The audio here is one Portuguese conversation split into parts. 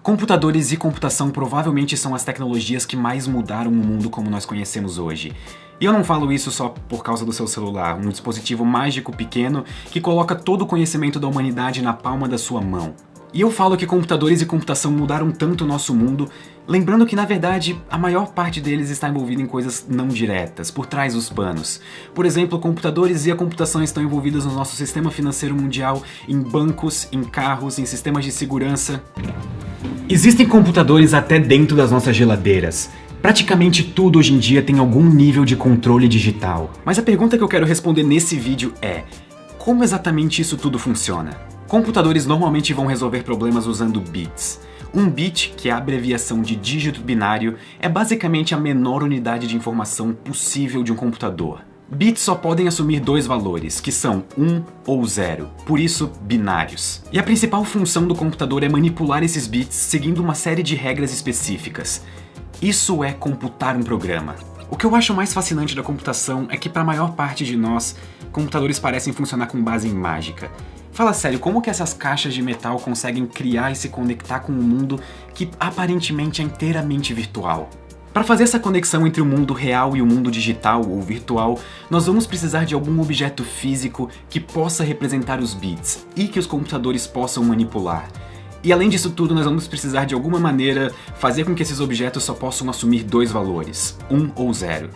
Computadores e computação provavelmente são as tecnologias que mais mudaram o mundo como nós conhecemos hoje. E eu não falo isso só por causa do seu celular, um dispositivo mágico pequeno que coloca todo o conhecimento da humanidade na palma da sua mão. E eu falo que computadores e computação mudaram tanto o nosso mundo, lembrando que, na verdade, a maior parte deles está envolvida em coisas não diretas, por trás dos panos. Por exemplo, computadores e a computação estão envolvidas no nosso sistema financeiro mundial, em bancos, em carros, em sistemas de segurança. Existem computadores até dentro das nossas geladeiras. Praticamente tudo hoje em dia tem algum nível de controle digital. Mas a pergunta que eu quero responder nesse vídeo é: como exatamente isso tudo funciona? Computadores normalmente vão resolver problemas usando bits. Um bit, que é a abreviação de dígito binário, é basicamente a menor unidade de informação possível de um computador. Bits só podem assumir dois valores, que são 1 ou 0, por isso binários. E a principal função do computador é manipular esses bits seguindo uma série de regras específicas. Isso é computar um programa. O que eu acho mais fascinante da computação é que, para a maior parte de nós, computadores parecem funcionar com base em mágica. Fala sério, como que essas caixas de metal conseguem criar e se conectar com um mundo que aparentemente é inteiramente virtual? Para fazer essa conexão entre o mundo real e o mundo digital ou virtual, nós vamos precisar de algum objeto físico que possa representar os bits e que os computadores possam manipular. E além disso tudo, nós vamos precisar de alguma maneira fazer com que esses objetos só possam assumir dois valores, 1 ou 0.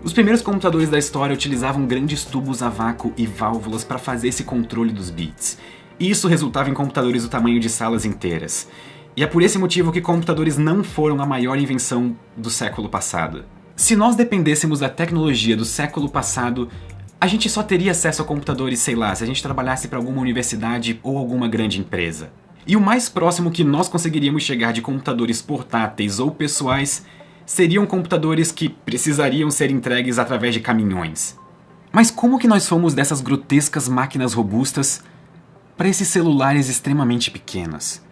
Os primeiros computadores da história utilizavam grandes tubos a vácuo e válvulas para fazer esse controle dos bits. E isso resultava em computadores do tamanho de salas inteiras. E é por esse motivo que computadores não foram a maior invenção do século passado. Se nós dependêssemos da tecnologia do século passado, a gente só teria acesso a computadores, sei lá, se a gente trabalhasse para alguma universidade ou alguma grande empresa. E o mais próximo que nós conseguiríamos chegar de computadores portáteis ou pessoais seriam computadores que precisariam ser entregues através de caminhões. Mas como que nós fomos dessas grotescas máquinas robustas para esses celulares extremamente pequenos?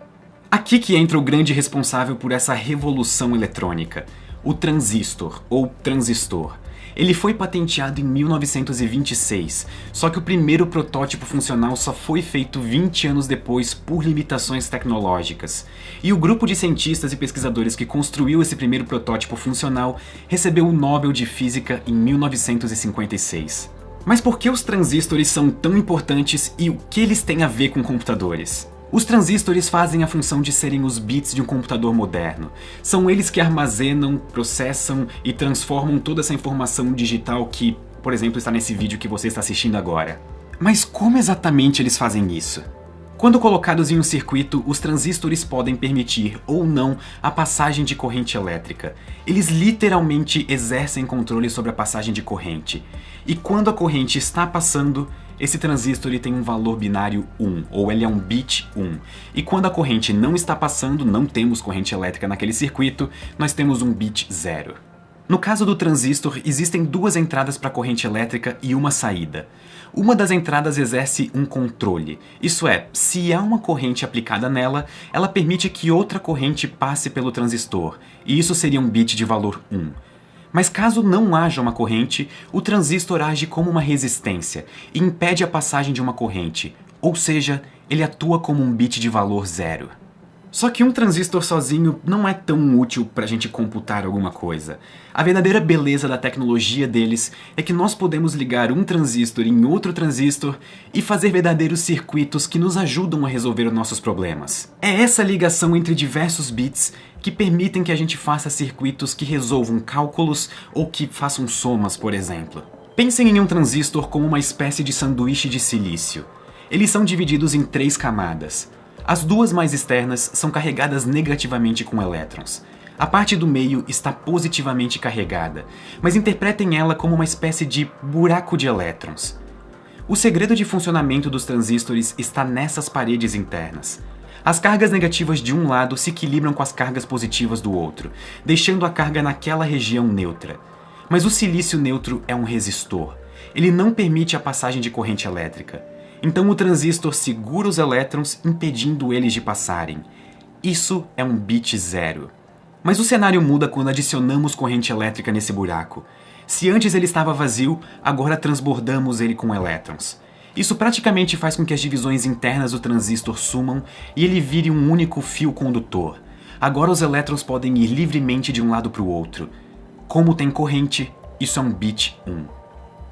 Aqui que entra o grande responsável por essa revolução eletrônica, o transistor, ou transistor. Ele foi patenteado em 1926, só que o primeiro protótipo funcional só foi feito 20 anos depois por limitações tecnológicas. E o grupo de cientistas e pesquisadores que construiu esse primeiro protótipo funcional recebeu o Nobel de Física em 1956. Mas por que os transistores são tão importantes e o que eles têm a ver com computadores? Os transistores fazem a função de serem os bits de um computador moderno. São eles que armazenam, processam e transformam toda essa informação digital que, por exemplo, está nesse vídeo que você está assistindo agora. Mas como exatamente eles fazem isso? Quando colocados em um circuito, os transistores podem permitir ou não a passagem de corrente elétrica. Eles literalmente exercem controle sobre a passagem de corrente. E quando a corrente está passando, esse transistor ele tem um valor binário 1, ou ele é um bit 1. E quando a corrente não está passando, não temos corrente elétrica naquele circuito, nós temos um bit 0. No caso do transistor, existem duas entradas para a corrente elétrica e uma saída. Uma das entradas exerce um controle, isso é, se há uma corrente aplicada nela, ela permite que outra corrente passe pelo transistor, e isso seria um bit de valor 1. Mas caso não haja uma corrente, o transistor age como uma resistência e impede a passagem de uma corrente, ou seja, ele atua como um bit de valor 0. Só que um transistor sozinho não é tão útil para a gente computar alguma coisa. A verdadeira beleza da tecnologia deles é que nós podemos ligar um transistor em outro transistor e fazer verdadeiros circuitos que nos ajudam a resolver os nossos problemas. É essa ligação entre diversos bits que permitem que a gente faça circuitos que resolvam cálculos ou que façam somas, por exemplo. Pensem em um transistor como uma espécie de sanduíche de silício. Eles são divididos em 3 camadas. As duas mais externas são carregadas negativamente com elétrons. A parte do meio está positivamente carregada, mas interpretem ela como uma espécie de buraco de elétrons. O segredo de funcionamento dos transistores está nessas paredes internas. As cargas negativas de um lado se equilibram com as cargas positivas do outro, deixando a carga naquela região neutra. Mas o silício neutro é um resistor. Ele não permite a passagem de corrente elétrica. Então o transistor segura os elétrons, impedindo eles de passarem. Isso é um bit 0. Mas o cenário muda quando adicionamos corrente elétrica nesse buraco. Se antes ele estava vazio, agora transbordamos ele com elétrons. Isso praticamente faz com que as divisões internas do transistor sumam e ele vire um único fio condutor. Agora os elétrons podem ir livremente de um lado para o outro. Como tem corrente, isso é um bit 1.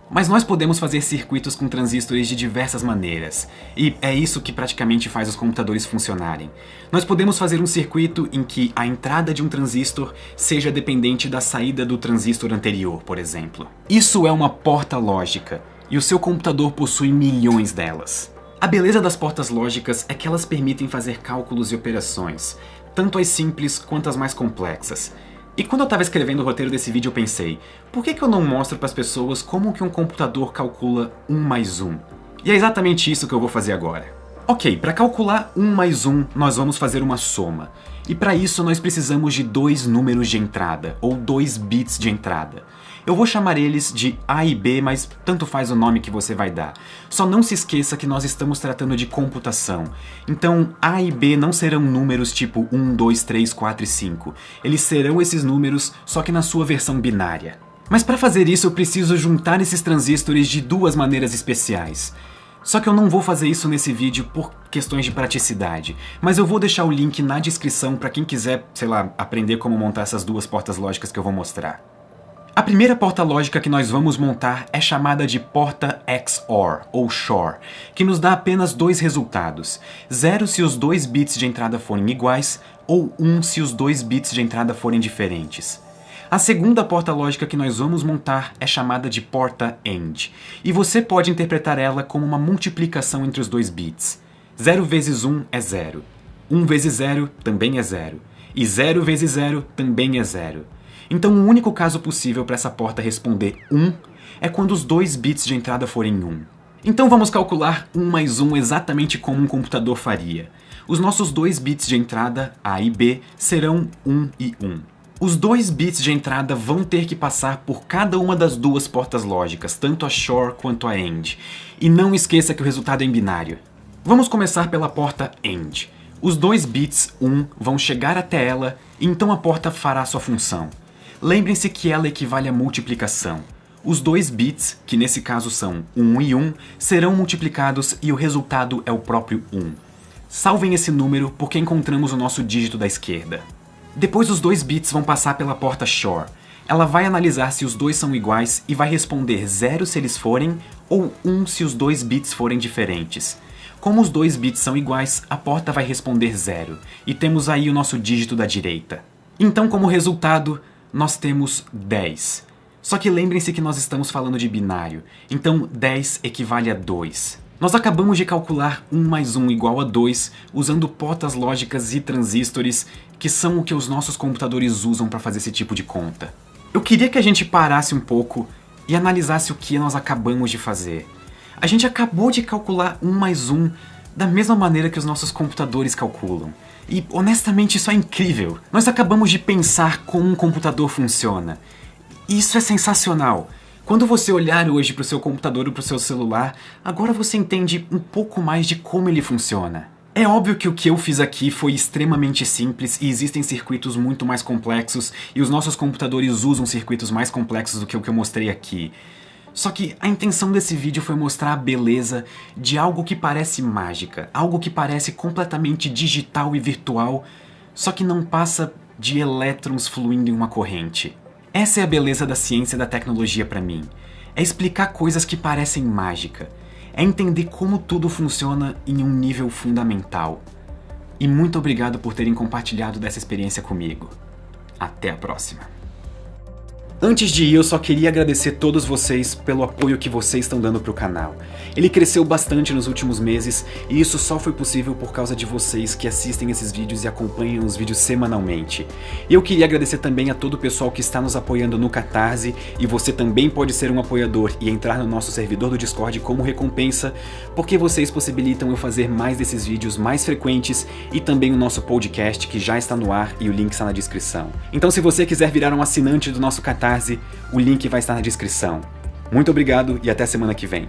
Mas nós podemos fazer circuitos com transistores de diversas maneiras, e é isso que praticamente faz os computadores funcionarem. Nós podemos fazer um circuito em que a entrada de um transistor seja dependente da saída do transistor anterior, por exemplo. Isso é uma porta lógica, e o seu computador possui milhões delas. A beleza das portas lógicas é que elas permitem fazer cálculos e operações, tanto as simples quanto as mais complexas. E quando eu estava escrevendo o roteiro desse vídeo eu pensei, por que eu não mostro para as pessoas como que um computador calcula 1 mais 1? E é exatamente isso que eu vou fazer agora. Ok, para calcular 1 mais 1 nós vamos fazer uma soma. E para isso nós precisamos de dois números de entrada, ou 2 bits de entrada. Eu vou chamar eles de A e B, mas tanto faz o nome que você vai dar. Só não se esqueça que nós estamos tratando de computação. Então A e B não serão números tipo 1, 2, 3, 4 e 5. Eles serão esses números, só que na sua versão binária. Mas para fazer isso eu preciso juntar esses transistores de duas maneiras especiais. Só que eu não vou fazer isso nesse vídeo por questões de praticidade, mas eu vou deixar o link na descrição para quem quiser, sei lá, aprender como montar essas duas portas lógicas que eu vou mostrar. A primeira porta lógica que nós vamos montar é chamada de porta XOR, ou XOR, que nos dá apenas dois resultados, 0 se os 2 bits de entrada forem iguais, ou 1 se os 2 bits de entrada forem diferentes. A segunda porta lógica que nós vamos montar é chamada de porta AND, e você pode interpretar ela como uma multiplicação entre os 2 bits. 0 vezes 1 é 0, 1 vezes 0 também é 0, e 0 vezes 0 também é 0. Então o único caso possível para essa porta responder 1 é quando os 2 bits de entrada forem 1. Então vamos calcular 1 mais 1 exatamente como um computador faria. Os nossos 2 bits de entrada, A e B, serão 1 e 1. Os 2 bits de entrada vão ter que passar por cada uma das duas portas lógicas, tanto a XOR quanto a AND. E não esqueça que o resultado é em binário. Vamos começar pela porta AND. Os 2 bits 1 vão chegar até ela e então a porta fará sua função. Lembrem-se que ela equivale à multiplicação. Os 2 bits, que nesse caso são 1 e 1, serão multiplicados e o resultado é o próprio 1. Salvem esse número porque encontramos o nosso dígito da esquerda. Depois os 2 bits vão passar pela porta XOR. Ela vai analisar se os dois são iguais e vai responder 0 se eles forem, ou 1 se os 2 bits forem diferentes. Como os 2 bits são iguais, a porta vai responder 0, e temos aí o nosso dígito da direita. Então, como resultado, nós temos 10. Só que lembrem-se que nós estamos falando de binário, então 10 equivale a 2. Nós acabamos de calcular 1 mais 1 igual a 2 usando portas lógicas e transistores, que são o que os nossos computadores usam para fazer esse tipo de conta. Eu queria que a gente parasse um pouco e analisasse o que nós acabamos de fazer. A gente acabou de calcular 1 mais 1 da mesma maneira que os nossos computadores calculam. E, honestamente, isso é incrível. Nós acabamos de pensar como um computador funciona. E isso é sensacional. Quando você olhar hoje para o seu computador ou para o seu celular, agora você entende um pouco mais de como ele funciona. É óbvio que o que eu fiz aqui foi extremamente simples e existem circuitos muito mais complexos e os nossos computadores usam circuitos mais complexos do que o que eu mostrei aqui. Só que a intenção desse vídeo foi mostrar a beleza de algo que parece mágica, algo que parece completamente digital e virtual, só que não passa de elétrons fluindo em uma corrente. Essa é a beleza da ciência e da tecnologia para mim. É explicar coisas que parecem mágica. É entender como tudo funciona em um nível fundamental. E muito obrigado por terem compartilhado dessa experiência comigo. Até a próxima. Antes de ir, eu só queria agradecer a todos vocês pelo apoio que vocês estão dando pro canal. Ele cresceu bastante nos últimos meses e isso só foi possível por causa de vocês que assistem esses vídeos e acompanham os vídeos semanalmente. E eu queria agradecer também a todo o pessoal que está nos apoiando no Catarse, e você também pode ser um apoiador e entrar no nosso servidor do Discord como recompensa, porque vocês possibilitam eu fazer mais desses vídeos mais frequentes e também o nosso podcast que já está no ar e o link está na descrição. Então se você quiser virar um assinante do nosso Catarse, o link vai estar na descrição. Muito obrigado e até semana que vem.